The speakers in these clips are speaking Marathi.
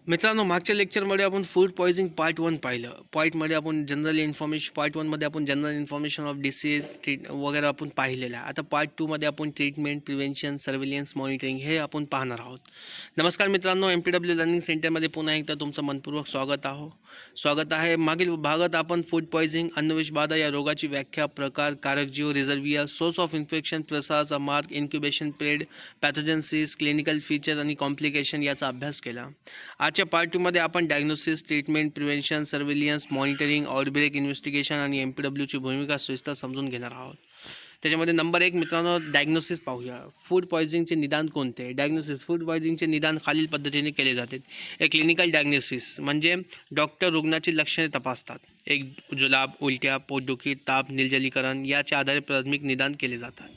मित्रांनो, मागच्या लेक्चरमध्ये आपण फूड पॉयझनिंग पार्ट 1 पाहिलं. पार्टमध्ये आपण जनरल इन्फॉर्मेशन पार्ट 1 मध्ये आपण जनरल इन्फॉर्मेशन ऑफ डिसीज वगैरे आपण पाहिलेलं आहे. आता पार्ट 2 मध्ये आपण ट्रीटमेंट, प्रिव्हेन्शन, सर्व्हिलन्स, मॉनिटरिंग हे आपण पाहणार आहोत. नमस्कार मित्रांनो, MPW लर्निंग सेंटरमध्ये पुन्हा एकदा तुमचं मनपूर्वक स्वागत आहे. मागील भागात आपण फूड पॉयझनिंग, अन्नविषबाधा या रोगाची व्याख्या, प्रकार, कारक जीव, रिझर्वियर, सोर्स ऑफ इन्फेक्शन, प्रसाराचा मार्ग, इन्क्युबेशन पिरियड, पॅथोजन्सिस, क्लिनिकल फीचर आणि कॉम्प्लिकेशन याचा अभ्यास केला. आजच्या पार्ट 2 मध्ये आपण diagnosis, treatment, prevention, surveillance, monitoring, outbreak investigation आणि MPWची भूमिका सविस्तर समजून घेणार आहोत. त्याच्यामध्ये नंबर 1 मित्रांनो, डायग्नोसिस पाहूया. फूड पॉयझनिंगचे निदान कोणते? डायग्नोसिस फूड पॉयझनिंगचे निदान खालील पद्धतीने केले जाते. एक क्लिनिकल डायग्नोसिस म्हणजे डॉक्टर रुग्णाची लक्षणे तपासतात. एक जुलाब, उलट्या, पोटदुखी, ताप, निर्जलीकरण याच्या आधारे प्राथमिक निदान केले जातात.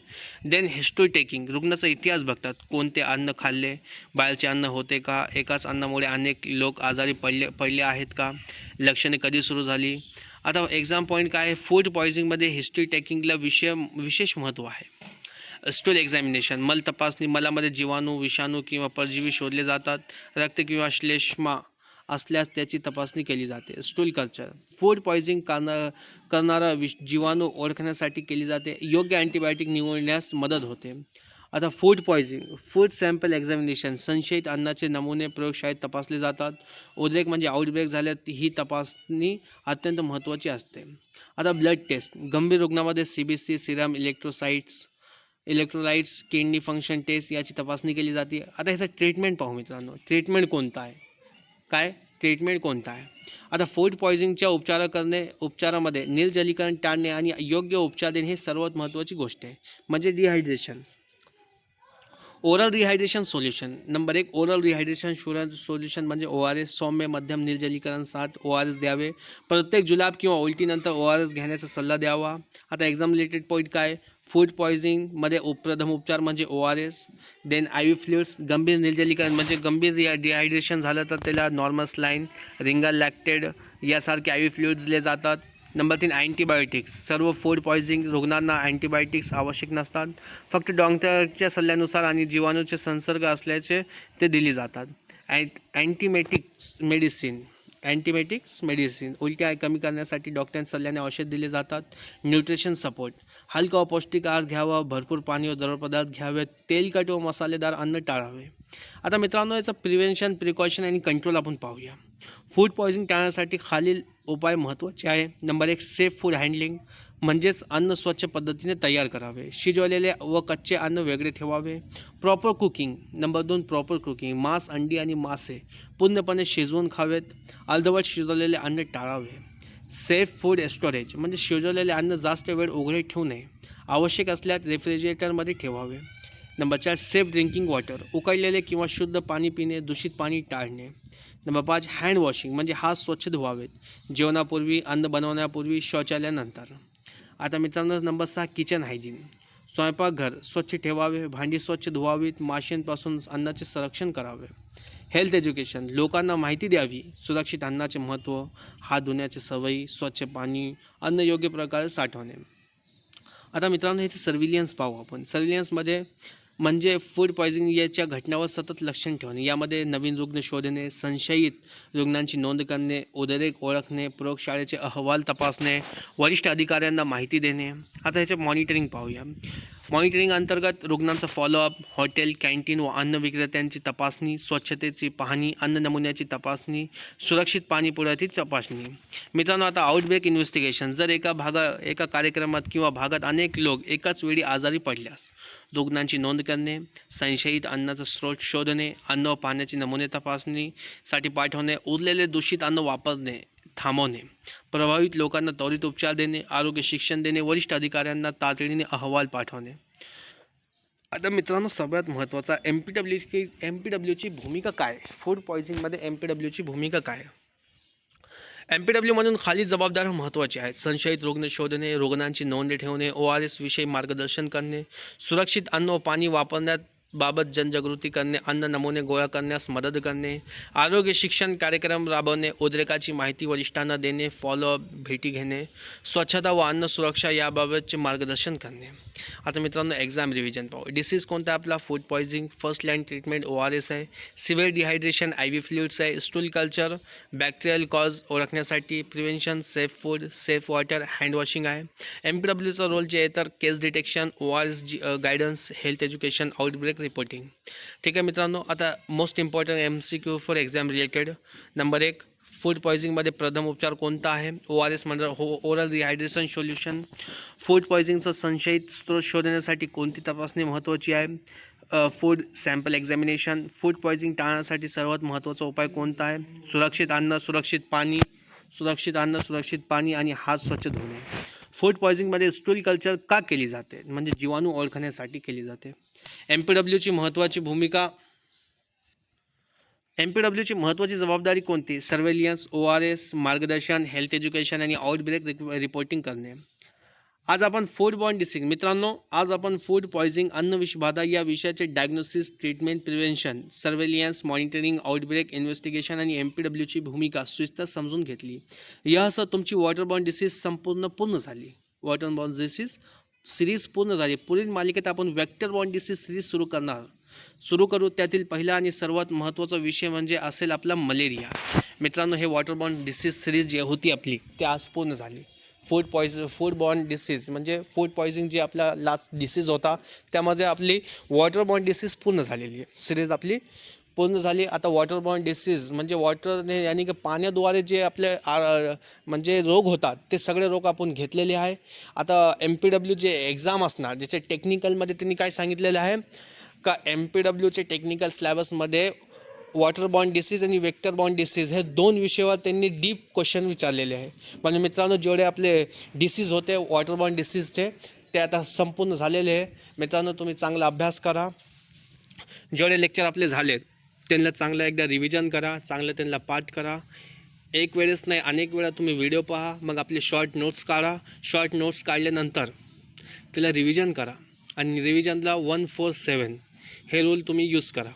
देन हिस्ट्री टेकिंग, रुग्णाचा इतिहास बघतात. कोणते अन्न खाल्ले, बाहेरचे अन्न होते का, एकाच अन्नामुळे अनेक लोक आजारी पडले आहेत का, लक्षणे कधी सुरू झाली. आता एक्झाम पॉईंट काय आहे? फूड पॉयझनिंगमध्ये हिस्ट्री टेकिंगला विशेष महत्त्व आहे. स्टूल एक्झामिनेशन, मल तपासणी, मलामध्ये जीवाणू, विषाणू किंवा परजीवी शोधले जातात. रक्त किंवा श्लेष्मा असल्यास त्याची तपासणी केली जाते. स्टूल कल्चर, फूड पॉयझनिंग करणारा जीवाणू ओळखण्यासाठी केली जाते. योग्य अँटीबायोटिक निवडण्यास मदत होते. आता food poisoning, food sample examination, संशयित अन्नाचे नमुने प्रयोगशाळेत तपासले जातात. उद्रेक म्हणजे आउटब्रेक झाल्यास ही तपासणी अत्यंत महत्त्वाची असते. आता ब्लड टेस्ट, गंभीर रुग्णामध्ये CBC, serum electrolytes, kidney function test याची तपासणी केली जाते. आता ह्याचं ट्रीटमेंट पाहू मित्रांनो. ट्रीटमेंट कोणता आहे? ट्रीटमेंट कोणता आहे? आता फूड पॉयझनिंगच्या उपचारामध्ये निर्जलीकरण टाळणे आणि योग्य उपचार देणे हे सर्वात महत्त्वाची गोष्ट आहे. म्हणजे dehydration. Oral rehydration solution. Number 1, oral rehydration solution म्हणजे ORS. सौम्य मध्यम निर्जलीकरणासाठी ORS द्यावे. प्रत्येक जुलाब किंवा उलटीनंतर ORS घेण्याचा सल्ला द्यावा. आता एक्झाम रिलेटेड पॉईंट काय? फूड पॉयझनिंगमध्ये प्रथम उपचार म्हणजे ORS. देन IV फ्लुइड्स, गंभीर निर्जलीकरण म्हणजे गंभीर डिहायड्रेशन झालं तर त्याला नॉर्मल स्लाईन, रिंगा लॅक्टेड यासारखे IV फ्लुइड्स दिले जातात. Number 3, antibiotics. Serve food poisoning रुग्णांना अँटीबायोटिक्स आवश्यक नसतात. फक्त डॉक्टरच्या सल्ल्यानुसार आणि जीवाणूचे संसर्ग असल्याचे ते दिली जातात. अँटीमेटिक्स मेडिसिन, उलट्या कमी करण्यासाठी डॉक्टरांच्या सल्ल्याने औषध दिले जातात. न्यूट्रिशन सपोर्ट, हलका व पौष्टिक आहार घ्यावा, भरपूर पाणी व द्रव पदार्थ घ्यावेत, तेलकट व मसालेदार अन्न टाळावे. आता मित्रांनो, याचं प्रिव्हेन्शन, प्रिकॉशन आणि कंट्रोल आपण पाहूया. फूड पॉयझनिंग टाळण्यासाठी खालील उपाय महत्त्वाचे आहे. नंबर 1, सेफ फूड हँडलिंग म्हणजेच अन्न स्वच्छ पद्धतीने तयार करावे. शिजवलेले व कच्चे अन्न वेगळे ठेवावे. Proper cooking. Number 2, proper cooking. मांस, अंडी आणि मासे पूर्णपणे शिजवून खावेत. अर्धवट शिजवलेले अन्न टाळावे. सेफ फूड स्टोरेज म्हणजे शिजवलेले अन्न जास्त वेळ उघडे ठेवू नये. आवश्यक असल्यास रेफ्रिजरेटरमध्ये ठेवावे. Number 4, safe drinking water. उकळलेले किंवा शुद्ध पाणी पिणे, दूषित पाणी टाळणे. नंबर 5, हँड वॉशिंग म्हणजे हात स्वच्छ धुवावेत. जेवणापूर्वी, अन्न बनवण्यापूर्वी, शौचालयानंतर. आता मित्रांनो, नंबर 6, किचन हायजीन. स्वयंपाकघर स्वच्छ ठेवावे, भांडी स्वच्छ धुवावीत, माशांपासून अन्नाचे संरक्षण करावे. हेल्थ एज्युकेशन, लोकांना माहिती द्यावी सुरक्षित अन्नाचे महत्त्व, हात धुण्याची सवयी, स्वच्छ पाणी, अन्न योग्य प्रकारे साठवणे. आता मित्रांनो, ह्याचे सर्व्हिलियन्स पाहू आपण. सर्व्हिलियन्समध्ये म्हणजे फूड पॉयझनिंग याच्या घटनावर सतत लक्ष ठेवणे. यामध्ये नवीन रुग्ण शोधणे, संशयित रुग्णांची नोंद करणे, उद्रेक ओळखणे, प्रयोगशाळेचे अहवाल तपासणे, वरिष्ठ अधिकाऱ्यांना माहिती देणे. आता ह्याचे मॉनिटरिंग पाहूया. मॉनिटरिंग अंतर्गत रुग्णांचा फॉलोअप, हॉटेल, कॅन्टीन व अन्न विक्रेत्यांची तपासणी, स्वच्छतेची पाहणी, अन्न नमुन्याची तपासणी, सुरक्षित पाणी पुरवठ्याची तपासणी. मित्रांनो, आता आउटब्रेक इन्व्हेस्टिगेशन. जर एका कार्यक्रमात किंवा भागात अनेक लोक एकाच वेळी आजारी पडल्यास रुग्णांची नोंद करणे, संशयित अन्नाचा स्रोत शोधणे, अन्न व पाण्याची नमुने तपासणीसाठी पाठवणे, उरलेले दूषित अन्न वापरणे थांबवणे, प्रभावित लोकांना त्वरित उपचार देणे, आरोग्य शिक्षण देणे, वरिष्ठ अधिकाऱ्यांना तातडीने अहवाल पाठवणे. आता मित्रांनो, सगळ्यात महत्त्वाचा MPWची भूमिका काय? फूड पॉयझनिंगमध्ये MPWची भूमिका काय? MPW म्हणून खाली जबाबदाऱ्या महत्त्वाचे आहेत. संशयित रुग्ण शोधणे, रुग्णांची नोंद ठेवणे, ORS विषयी मार्गदर्शन करणे, सुरक्षित अन्न व पाणी वापरण्यात बाबत जनजागृती करणे, अन्न नमुने गोळा करण्यास मदत करणे, आरोग्य शिक्षण कार्यक्रम राबवणे, उद्रेकाची माहिती वरिष्ठांना देणे, फॉलोअप भेटी घेणे, स्वच्छता व अन्न सुरक्षा याबाबतचे मार्गदर्शन करणे. आता मित्रांनो एक्झाम रिव्हिजन पाहू. डिसीज कोणता आपला? Food poisoning. First line treatment ORS आहे. सिव्हिअर डिहायड्रेशन IV फ्लुइड्स आहे. स्टूल कल्चर, बॅक्टेरियल कॉज ओळखण्यासाठी prevention, safe food, safe water, hand washing आहे. MPWचा रोल जे आहे तर case detection, ORS guidance, health education, outbreak reporting. ठीक आहे मित्रांनो, आता most important MCQ for exam related. Number 1, food पॉयझनिंगमध्ये प्रथम उपचार कोणता आहे? ORS म्हणजे ओरल रिहायड्रेशन सोल्युशन. फूड पॉयझनिंगचा संशयित स्त्रोत शोधण्यासाठी कोणती तपासणी महत्त्वाची आहे? Food sample examination. Food poisoning टाळण्यासाठी सर्वात महत्त्वाचा उपाय कोणता आहे? सुरक्षित अन्न, सुरक्षित पाणी आणि हात स्वच्छ धुणे. फूड पॉयझनिंगमध्ये स्टूल कल्चर का केली जाते? म्हणजे जीवाणू ओळखण्यासाठी केली जाते. MPWची महत्त्वाची भूमिका, MPWची महत्त्वाची जबाबदारी कोणती? सर्वेलियन्स, ORS, मार्गदर्शन, हेल्थ एज्युकेशन आणि आउटब्रेक रिपोर्टिंग करणे. आज आपण फूड बॉर्न डिसीज मित्रांनो, आज आपण फूड पॉयझनिंग, अन्न विषबाधा या विषयाचे diagnosis, treatment, prevention, surveillance, monitoring, outbreak, investigation आणि MPWची भूमिका सविस्तर समजून घेतली. यासह तुमची वॉटरबॉर्न डिसीज पूर्ण झाली. वॉटरबॉर्न डिसीज सिरीज पूर्ण झाली. पुढील मालिकेत आपण वेक्टरबॉर्न डिसीज सिरीज सुरू करू. त्यातील पहिला आणि सर्वात महत्त्वाचा विषय म्हणजे असेल आपला मलेरिया. मित्रांनो, हे वॉटरबॉर्न डिसीज सिरीज जी होती आपली ते आज पूर्ण झाली. फूड बॉर्न डिसीज म्हणजे फूड पॉयझनिंग जी आपला लास्ट डिसीज होता त्यामध्ये आपली वॉटरबॉर्न डिसीज पूर्ण झालेली आहे. सिरीज आपली पूर्ण झाली. आता वॉटरबॉर्न डिसीज म्हणजे वॉटरने यानी की पाण्याद्वारे जे आपले म्हणजे रोग होतात ते सगळे रोग आपण घेतलेले आहे. आता MPW जे एक्झाम असणार ज्याचे टेक्निकलमध्ये त्यांनी काय सांगितलेलं आहे का MPWचे टेक्निकल सिलेबसमध्ये वॉटरबॉर्न डिसीज आणि वेक्टरबॉर्न डिसीज हे 2 विषयावर त्यांनी डीप क्वेश्चन विचारलेले आहे. म्हणजे मित्रांनो, जेवढे आपले डिसीज होते वॉटरबॉर्न डिसीजचे ते आता संपूर्ण झालेले आहे. मित्रांनो, तुम्ही चांगला अभ्यास करा. जेवढे लेक्चर आपले झालेत त्यांना चांगलं एकदा रिव्हिजन करा, चांगलं त्यांना पाठ करा. एक वेळेस नाही अनेक वेळा तुम्ही व्हिडिओ पहा, मग आपले शॉर्ट नोट्स काढा. शॉर्ट नोट्स काढल्यानंतर त्याला रिव्हिजन करा आणि रिव्हिजनला 147 हे रूल तुम्ही यूज करा.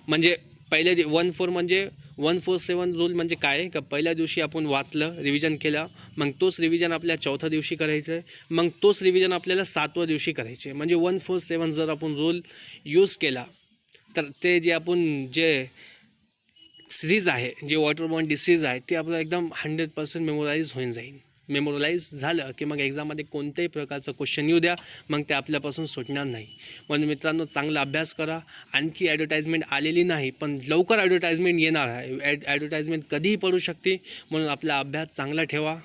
म्हणजे पहिले 147 रूल म्हणजे काय का पहिल्या दिवशी आपण वाचलं, रिव्हिजन केलं, मग तोच रिव्हिजन आपल्या चौथ्या दिवशी करायचं आहे, मग तोच रिव्हिजन आपल्याला 7व्या दिवशी करायचे. म्हणजे 147 जर आपण रूल यूज केला तर ते जे सिरीज आहे, जे वॉटरबॉर्न डिसीज आहे ते आपलं एकदम 100% मेमोराईज होऊन जाईल. मेमोराईज झालं की मग एक्झाममध्ये कोणत्याही प्रकारचं क्वेश्चन येऊ द्या, मग ते आपल्यापासून सुटणार नाही. म्हणून मित्रांनो, चांगला अभ्यास करा. आणखी ॲडव्हर्टाइजमेंट आलेली नाही, पण लवकर ॲडव्हर्टाइजमेंट येणार आहे. ॲडव्हर्टाइजमेंट कधीही पडू शकते, म्हणून आपला अभ्यास चांगला ठेवा.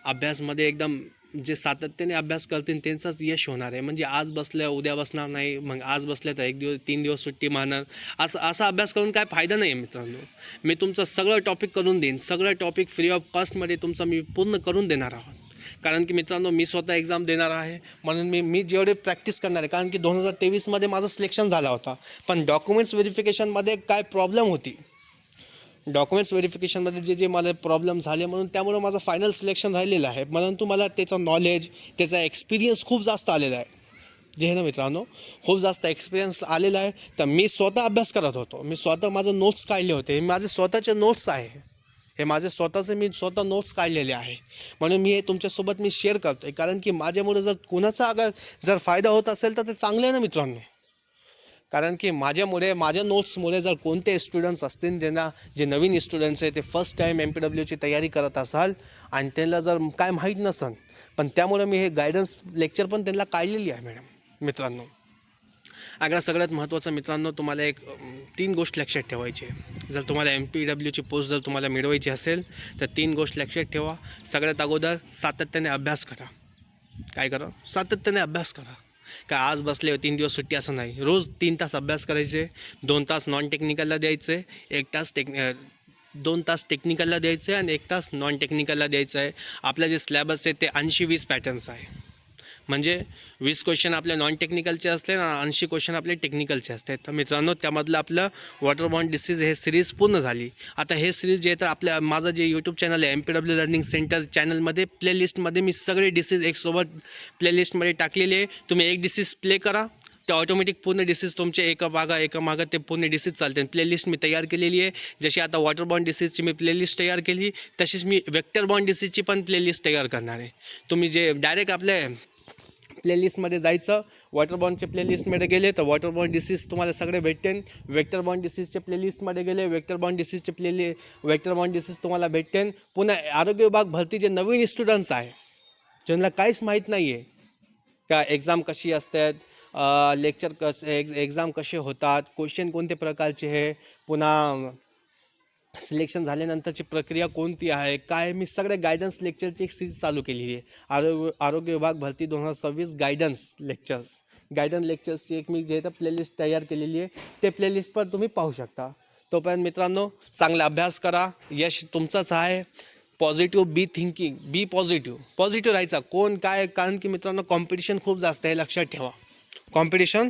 अभ्यासमध्ये एकदम जे सातत्याने अभ्यास करतील त्यांचंच यश होणार आहे. म्हणजे आज बसलं उद्या बसणार नाही, मग आज बसले तर 3 दिवस सुट्टी मारणार, असा अभ्यास करून काय फायदा नाही आहे मित्रांनो. मी तुमचं सगळं टॉपिक करून देईन, सगळं टॉपिक फ्री ऑफ कॉस्टमध्ये तुमचं मी पूर्ण करून देणार आहोत. कारण की मित्रांनो, मी स्वतः एक्झाम देणार आहे, म्हणून मी जेवढे प्रॅक्टिस करणार आहे. कारण की 2023मध्ये माझं सिलेक्शन झाला होता, पण डॉक्युमेंट्स व्हेरिफिकेशनमध्ये काय प्रॉब्लेम होती, डॉक्युमेंट्स व्हेरिफिकेशनमध्ये जे मला प्रॉब्लेम झाले, म्हणून त्यामुळं माझं फायनल सिलेक्शन राहिलेलं आहे. परंतु मला त्याचं नॉलेज, त्याचा एक्सपिरियन्स खूप जास्त आलेला आहे. जे आहे ना मित्रांनो, खूप जास्त एक्सपिरियन्स आलेला आहे. तर मी स्वतः अभ्यास करत होतो, मी स्वतः माझं नोट्स काढले होते. हे माझे स्वतःचे नोट्स आहे, हे माझे स्वतःचे मी स्वतः नोट्स काढलेले आहे. म्हणून मी हे तुमच्यासोबत मी शेअर करतो आहे. कारण की माझ्यामुळे जर कोणाचा जर फायदा होत असेल तर ते चांगलं आहे ना मित्रांनो. कारण की माझ्या नोट्समुळे जर कोणते स्टुडंट्स असतील ज्यांना, जे नवीन स्टुडंट्स आहे ते फर्स्ट टाईम MPWची तयारी करत असाल आणि त्यांना जर काय माहीत नसेल, पण त्यामुळे मी हे गायडन्स लेक्चर पण त्यांना काढलेली आहे मॅडम. मित्रांनो, अगदी सगळ्यात महत्त्वाचं मित्रांनो, तुम्हाला 3 गोष्ट लक्षात ठेवायची आहे. जर तुम्हाला MPWची पोस्ट जर तुम्हाला मिळवायची असेल तर 3 गोष्ट लक्षात ठेवा. सगळ्यात अगोदर सातत्याने अभ्यास करा. काय करा? सातत्याने अभ्यास करा. काय आज बसले 3 दिवस सुट्टी असं नाही, रोज 3 तास अभ्यास करायचे. 2 तास नॉन टेक्निकलला द्यायचे, 2 तास टेक्निकलला द्यायचे आणि 1 तास नॉन टेक्निकलला द्यायचं आहे. आपलं जे सिलेबस आहे ते 80-20 पॅटर्न्स आहे. म्हणजे 20 क्वेश्चन आपले नॉन टेक्निकलचे असते आणि 80 क्वेश्चन आपले टेक्निकलचे असतात. तर मित्रांनो, त्यामधलं आपलं वॉटरबॉर्न डिसीज हे सिरीज पूर्ण झाली. आता हे सिरीज जे आहे तर माझं जे यूट्यूब चॅनल आहे MPW लर्निंग सेंटर चॅनलमध्ये प्लेलिस्टमध्ये मी सगळे डिसीज एकसोबत प्लेलिस्टमध्ये टाकलेले आहे. तुम्ही एक डिसीज प्ले करा ते ऑटोमॅटिक पूर्ण डिसीज तुमचे एका मागं ते पूर्ण डिसीज चालते. प्लेलिस्ट मी तयार केलेली आहे. जशी आता वॉटरबॉर्न डिसीजची मी प्लेलिस्ट तयार केली, तशीच मी वेक्टरबॉर्न डिसीजची पण प्लेलिस्ट तयार करणार आहे. तुम्ही जे डायरेक्ट आपल्या प्लेलिस्टमध्ये जायचं, वॉटरबॉर्नचे प्लेलिस्टमध्ये गेले तर वॉटरबॉर्न डिसीज तुम्हाला सगळे भेटते. वेक्टरबॉर्न डिसीजचे प्लेलिस्टमध्ये गेले, वेक्टरबॉर्न डिसीज तुम्हाला भेटते. पुन्हा आरोग्य विभाग भरती जे नवीन स्टुडंट्स आहे, ज्यांना काहीच माहीत नाही आहे का एक्झाम कशी असतात, लेक्चर एक्झाम कसे होतात, क्वेश्चन कोणते प्रकारचे आहे, पुन्हा सिलेक्शन झाल्यानंतरची प्रक्रिया कोणती आहे, काय, मी सगळ्या गायडन्स लेक्चरची एक सिरीज चालू केलेली आहे. आरोग्य विभाग भरती 2026 गायडन्स लेक्चर्सची एक मी जे प्लेलिस्ट तयार केलेली आहे. ते प्लेलिस्ट पण तुम्ही पाहू शकता. तोपर्यंत मित्रांनो, चांगला अभ्यास करा. यश तुमचंच आहे. Positive be thinking, be positive राहायचा. कोण काय, कारण की मित्रांनो कॉम्पिटिशन खूप जास्त आहे, लक्षात ठेवा. कॉम्पिटिशन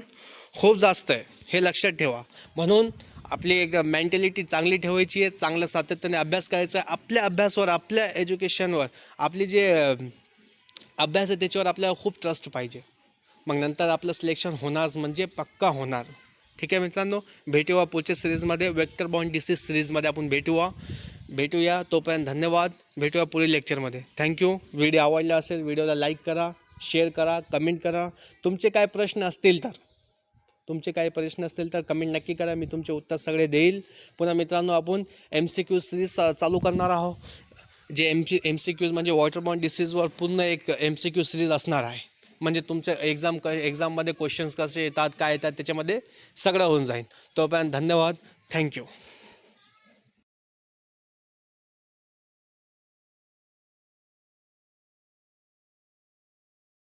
खूप जास्त आहे, हे लक्षात ठेवा. म्हणून आपली एक मेंटॅलिटी चांगली ठेवायची आहे, चांगलं सातत्याने अभ्यास करायचा आहे. आपल्या अभ्यासावर, आपल्या एज्युकेशनवर, आपली जे अभ्यास आहे त्याच्यावर आपल्याला खूप ट्रस्ट पाहिजे. मग नंतर आपलं सिलेक्शन होणारच, म्हणजे पक्का होणार. ठीक आहे मित्रांनो, भेटूया पुढच्या सिरीजमध्ये, वेक्टरबॉर्न डिसीज सिरीजमध्ये आपण भेटूया. तोपर्यंत धन्यवाद. भेटूया पुढील लेक्चरमध्ये. थँक्यू. व्हिडिओ आवडला असेल, व्हिडिओला लाईक करा, शेअर करा, कमेंट करा. तुमचे काय प्रश्न असतील तर कमेंट नक्की करा. मी तुमचे उत्तर सगळे देईल. पुन्हा मित्रांनो, आपण MCQ सिरीज चालू करणार आहोत. जे MCQज म्हणजे वॉटरबॉर्न डिसीजवर पूर्ण एक MCQ सिरीज असणार आहे. म्हणजे तुमच्या एक्झाममध्ये क्वेश्चन्स कसे येतात, काय येतात, त्याच्यामध्ये सगळं होऊन जाईल. तोपर्यंत धन्यवाद. थँक्यू.